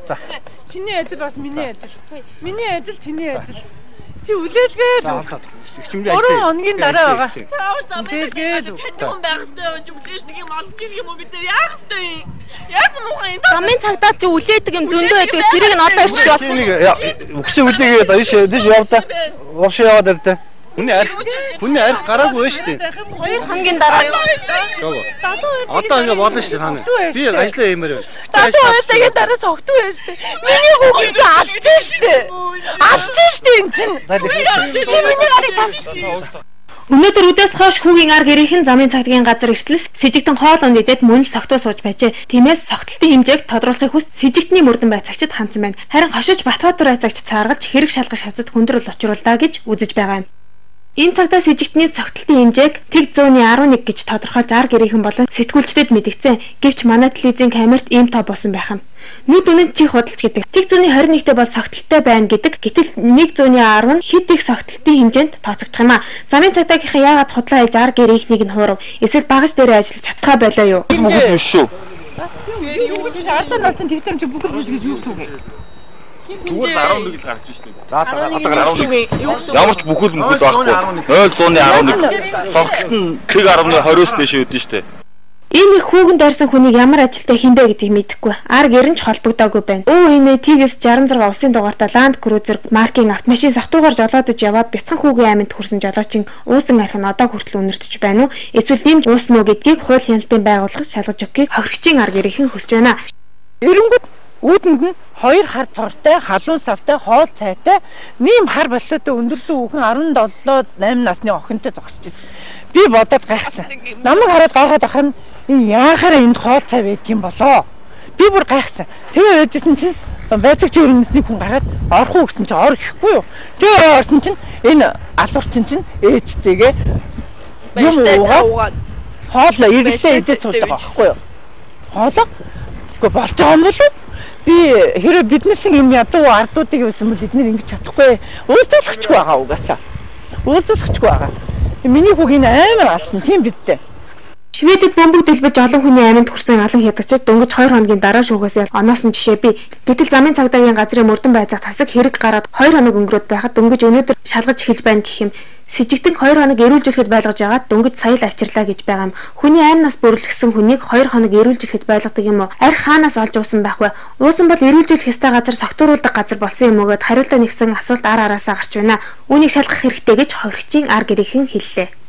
За. Чиний ажил бас миний ажил. Миний ажил чиний ажил. Чи үлээлгээл. Хичмэлээ ажил. 3 хоногийн дараа байгаа. Үлээлгээл. Тань байгстай үлээлдэг юм олж ирэх юм уу бид нар яах вэ? Яасан муу юм? Замын цагдаа чи үлээдэг юм зөндөө байдаг. Тэрийг нь олоо ирчих бол. Өгсөн үлээгээд дэш явдаа. Уушаа яваад ирдэ. Хүний арх гараагүй шүү дээ. 2 хоногийн дараа юу? Одоо ингэ болно шүү дээ хаа. Би ажиллаа юмэр. Дадуу цагийн дараа согтуу байж шүү дээ. Миний хүүхэн чи алдсан шүү дээ. Алдсан шүү дээ энэ чинь. Чи миний гарыг тас. Өнөөдөр үдээс хойш хүүгийн ар гэрийнхэн замын цагдаагийн газар иртэл с сэжигтэн хоол унд идэд мөн л согтуу сууж байжээ. Тиймээс согтолтын хэмжээг тодруулахыг хүс сэжигтний мөрдөн байцаагчид хандсан байна. Харин хошиж Батбаатар байцаагч цааргалж хэрэг шалгах хязгаарт хүндрэл учрууллаа гэж үзэж байгаа юм. Энэ цагтаа с сэжигтний согтолтын хэмжээг тэг 111 гэж тодорхойлж ар гэрийнхэн болон сэтгүүлчдэд мэдгдсэн. Гэвч манай телевизийн камерт ийм тоо болсон байх юм. Нүд үнэнд чих худалч гэдэг. Тэг 121-т бол согтолтой байна гэдэг. Гэтэл 110 хэд их согтолтын хэмжээнд тооцогдох юм а. Замын цагдаагийнхаа яагаад худлаа хэлж ар гэрийнхнийг нь хуурав? Эсвэл багаж дээрээ ажиллаж чадхаа болоо юу? Бүгд биш шүү. Юу гэж одоо нууцын тэгтэр чи бүгд биш гэж юу гэсэн үг юм? Зүгээр 11 л гарч ирсэн. Одоо 11. Ямар ч бүхэл байхгүй. 0.11. Согтолт нь тэг 10-20-оос дээш үүдэн штэ. Ийм их хүүгэн дайрсан хүнийг ямар ажилтай хинбэ гэдгийг мэдэхгүй. Ар гэрэн ч холбогдоогүй байна. Өвөө TGS 66 улсын дугаартай Land Cruiser маркийн автомашин сахтуугаар жолоодож яваад бяцхан хүүгийн айманд хүрсэн жолоочийн уусан арх нь одоо хүртэл үнэртэж байна уу? Эсвэл нэмж уусна уу гэдгийг хууль хяналтын байгууллага шалгаж өгөхийг хохирогчийн ар гэрийнхэн хүсэж байна. Эрэнгүүд үүдэнд нь 2 хар тортой, халуун савтай, хоол цайтай, нэм хар боллоотой өндөрлөө хүүхэн 17-8 насны охинтой зогсож ирсэн. Би бодоод гайхсан. Намайг хараад гайхаад ах нь яахаараа энд хоол цай байдаг юм болоо. Би бүр гайхсан. Тэгээ байжсэн чинь байцаагч өрнөсний хүн гараад орох уу гэсэн чинь ор гэхгүй юу. Тэгээ орсон чинь энэ алуурчин чинь ээжтэйгээ Баяртай таагаад хоолоо эргэлзээ идэж сууж байгаа байхгүй юу. Хоолоо үгүй болж байгаа юм болов. Би хэрэв бидний шиг юм ядуу ардуудыг байсан бол эдгээр ингэж чадахгүй. Уулзуулахчгүй байгаа угаасаа. Уулзуулахчгүй байгаа. Миний хүүгийн амар алсан тийм биз дээ. Шведэд бомбог дэлбэж олон хүний айманд хүрсэн алан хядагчид дөнгөж 2 хоногийн дараа шүүхээс оноосон жишээ бий. Гэтэл замын цагдаагийн газрын мөрдөн байцаагт хасаг хэрэг гараад 2 хоног өнгөрөөд байхад дөнгөж өнөөдөр шалгаж эхэлж байна гэх юм. Сэжигтэн 2 хоног эрүүлжүүлэхэд байлгаж байгаад дөнгөж сая л авчирлаа гэж байгаа юм. Хүний аймнаас бүрлэгсэн хүнийг 2 хоног эрүүлжүүлэхэд байлгадаг юм уу? Арх хаанаас олж уусан байх вэ? Уусан бол эрүүлжүүлэх ёстой газар согтууруулдаг газар болсон юм уу гэд хариултаа нэгсэн асуулт ар араасаа гарч байна. Үүнийг шалгах хэрэгтэй гэж хохирогчийн ар гэрийнхэн хэллээ.